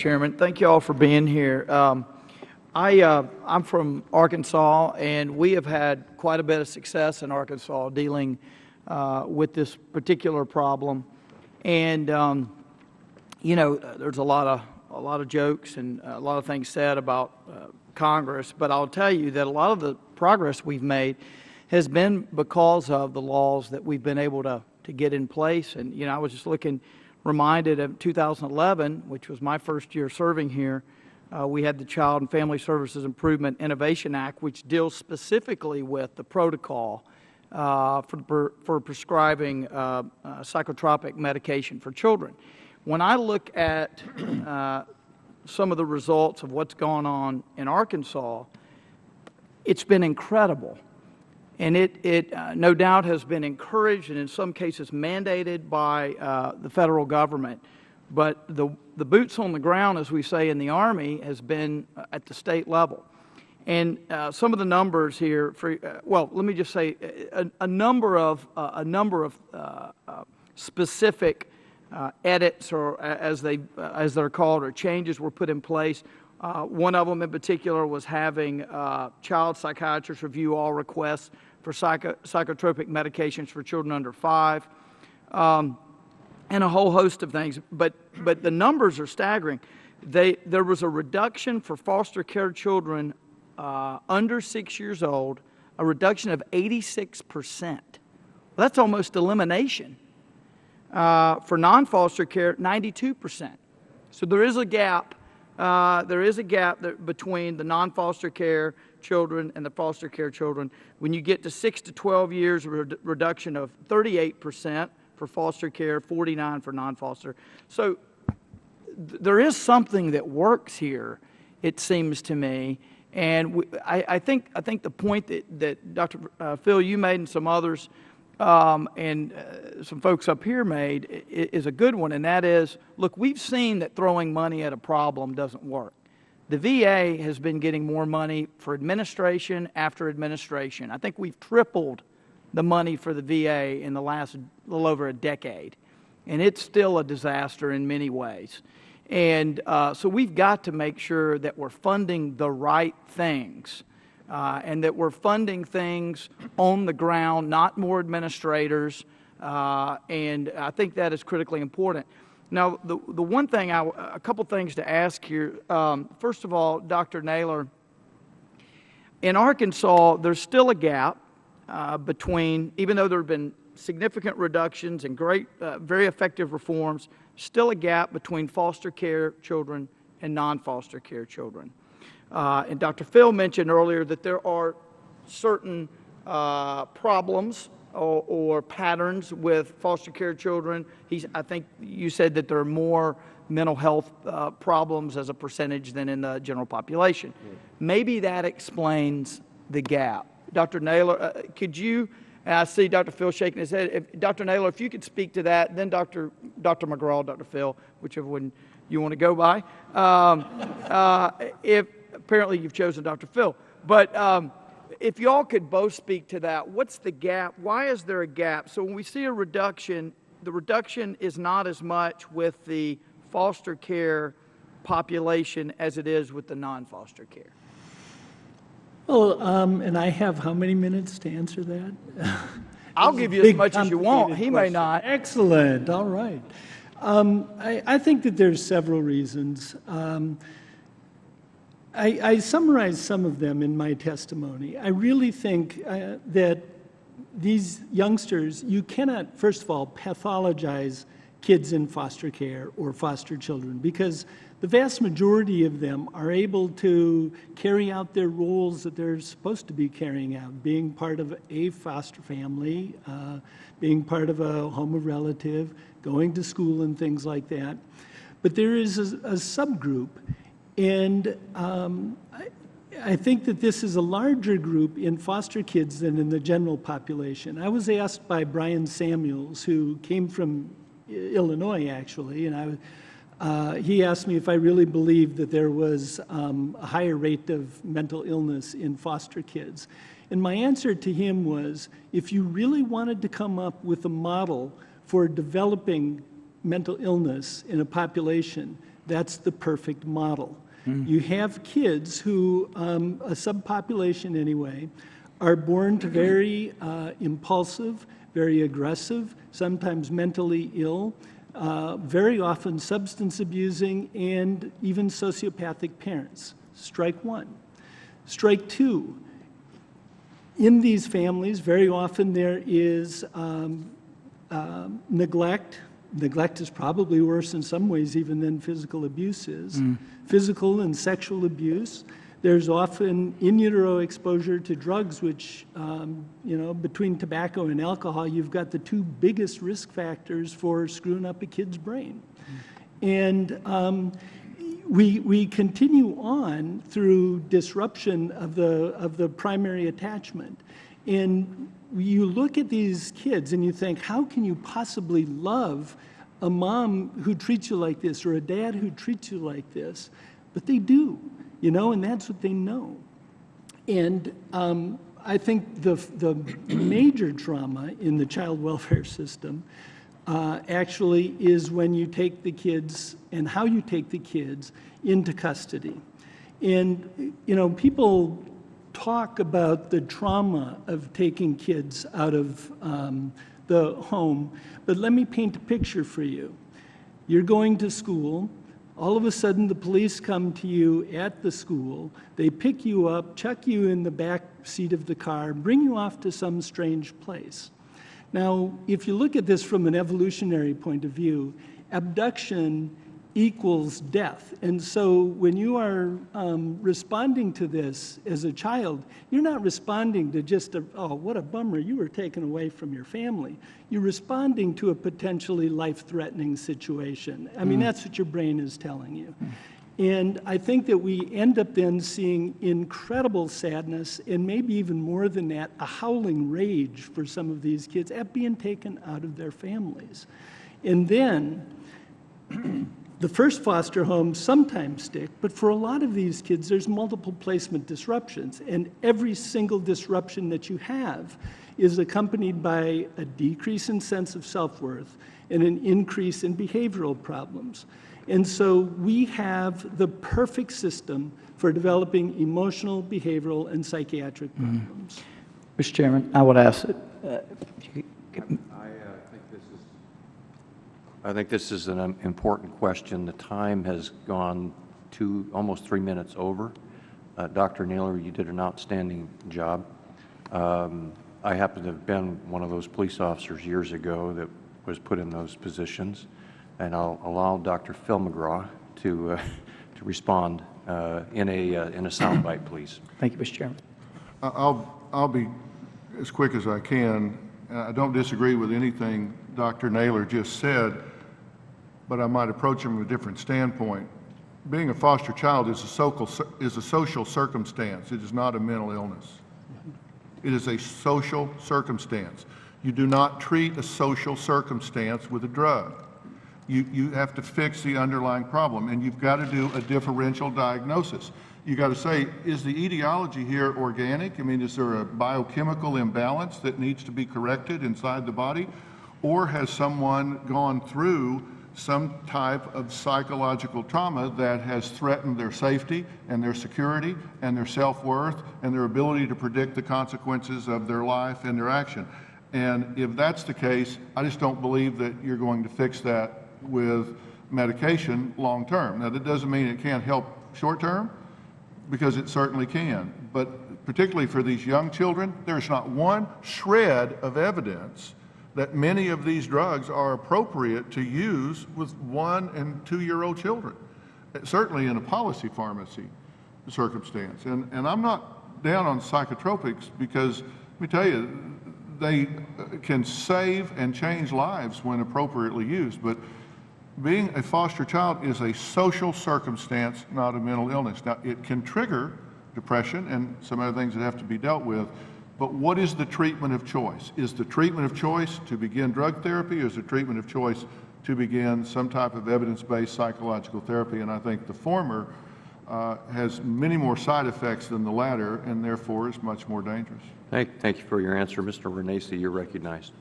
Chairman. Thank you all for being here. I'm from Arkansas, and we have had quite a bit of success in Arkansas dealing with this particular problem. And you know, there's a lot of jokes and a lot of things said about Congress, but I'll tell you that a lot of the progress we've made has been because of the laws that we've been able to get in place. And you know, I was just reminded of 2011, which was my first year serving here. We had the Child and Family Services Improvement Innovation Act, which deals specifically with the protocol for prescribing psychotropic medication for children. When I look at some of the results of what's gone on in Arkansas, it's been incredible. And it no doubt has been encouraged and in some cases mandated by the federal government. But the boots on the ground, as we say in the Army, has been at the state level. And some of the numbers here, well, let me just say a number of specific edits, or as they're called, or changes were put in place. One of them in particular was having child psychiatrists review all requests for psychotropic medications for children under 5, and a whole host of things. But the numbers are staggering. There was a reduction for foster care children under 6 years old, a reduction of 86%. Well, that's almost elimination. For non-foster care, 92%. So there is a gap. There is a gap between the non-foster care children and the foster care children. When you get to 6 to 12 years, a reduction of 38% for foster care, 49% for non-foster. So there is something that works here, it seems to me. And I think the point that Dr. Phil, you made, and some others, and some folks up here made, is a good one, and that is, look, we've seen that throwing money at a problem doesn't work. The VA has been getting more money for administration after administration. I think we've tripled the money for the VA in the last little over a decade, and it's still a disaster in many ways. And so we've got to make sure that we're funding the right things. And that we're funding things on the ground, not more administrators, and I think that is critically important. Now, the one thing, a couple things to ask here. First of all, Dr. Naylor, in Arkansas, there's still a gap between, even though there have been significant reductions and great, very effective reforms, still a gap between foster care children and non-foster care children. And Dr. Phil mentioned earlier that there are certain problems or patterns with foster care children. I think you said that there are more mental health problems as a percentage than in the general population. Yeah. Maybe that explains the gap. Dr. Naylor, could you, and I see Dr. Phil shaking his head, Dr. Naylor, if you could speak to that, then Dr. McGraw, Dr. Phil, whichever one you want to go by. Apparently you've chosen Dr. Phil. But if y'all could both speak to that, what's the gap? Why is there a gap? So when we see a reduction, the reduction is not as much with the foster care population as it is with the non-foster care. Well, and I have how many minutes to answer that? I'll give you as much as you want. He may not. Excellent. All right. I think that there's several reasons. I summarized some of them in my testimony. I really think that these youngsters, you cannot, first of all, pathologize kids in foster care or foster children, because the vast majority of them are able to carry out their roles that they're supposed to be carrying out, being part of a foster family, being part of a home of relative, going to school and things like that. But there is a subgroup. And I think that this is a larger group in foster kids than in the general population. I was asked by Brian Samuels, who came from Illinois, actually, and he asked me if I really believed that there was a higher rate of mental illness in foster kids. And my answer to him was, if you really wanted to come up with a model for developing mental illness in a population, That's the perfect model. You have kids who, a subpopulation anyway, are born to very impulsive, very aggressive, sometimes mentally ill, very often substance abusing, and even sociopathic parents. Strike one. Strike two. In these families, very often there is neglect. Neglect is probably worse in some ways even than physical abuse is. Physical and sexual abuse. There's often in utero exposure to drugs, which, between tobacco and alcohol, you've got the two biggest risk factors for screwing up a kid's brain. And we continue on through disruption of the primary attachment. And you look at these kids and you think, how can you possibly love a mom who treats you like this or a dad who treats you like this? But they do, and that's what they know. And I think the major trauma in the child welfare system actually is when you take the kids and how you take the kids into custody. And, people talk about the trauma of taking kids out of the home, but let me paint a picture for you. You're going to school. All of a sudden, the police come to you at the school. They pick you up, chuck you in the back seat of the car, bring you off to some strange place. Now, if you look at this from an evolutionary point of view, abduction equals death. And so when you are responding to this as a child, you're not responding to just, oh, what a bummer, you were taken away from your family. You're responding to a potentially life-threatening situation. I mean, that's what your brain is telling you. And I think that we end up then seeing incredible sadness, and maybe even more than that, a howling rage for some of these kids at being taken out of their families. And then the first foster homes sometimes stick, but for a lot of these kids, there's multiple placement disruptions. And every single disruption that you have is accompanied by a decrease in sense of self-worth and an increase in behavioral problems. And so we have the perfect system for developing emotional, behavioral, and psychiatric problems. Mr. Chairman, I would ask I think this is an important question. The time has gone to almost 3 minutes over. Dr. Naylor, you did an outstanding job. I happen to have been one of those police officers years ago that was put in those positions, and I'll allow Dr. Phil McGraw to respond in a soundbite, please. Thank you, Mr. Chairman. I'll be as quick as I can. I don't disagree with anything Dr. Naylor just said, but I might approach him from a different standpoint. Being a foster child is a social circumstance. It is not a mental illness. It is a social circumstance. You do not treat a social circumstance with a drug. You have to fix the underlying problem, and you've got to do a differential diagnosis. You got to say, is the etiology here organic? I mean, is there a biochemical imbalance that needs to be corrected inside the body? Or has someone gone through some type of psychological trauma that has threatened their safety and their security and their self-worth and their ability to predict the consequences of their life and their action? And if that's the case, I just don't believe that you're going to fix that with medication long term. Now, that doesn't mean it can't help short term, because it certainly can. But particularly for these young children, there's not one shred of evidence that many of these drugs are appropriate to use with 1- and 2-year-old children, certainly in a policy pharmacy circumstance. And I'm not down on psychotropics, because let me tell you, they can save and change lives when appropriately used. But being a foster child is a social circumstance, not a mental illness. Now, it can trigger depression and some other things that have to be dealt with, but what is the treatment of choice? Is the treatment of choice to begin drug therapy, or is the treatment of choice to begin some type of evidence-based psychological therapy? And I think the former has many more side effects than the latter, and therefore is much more dangerous. Thank you for your answer. Mr. Renacci, you're recognized.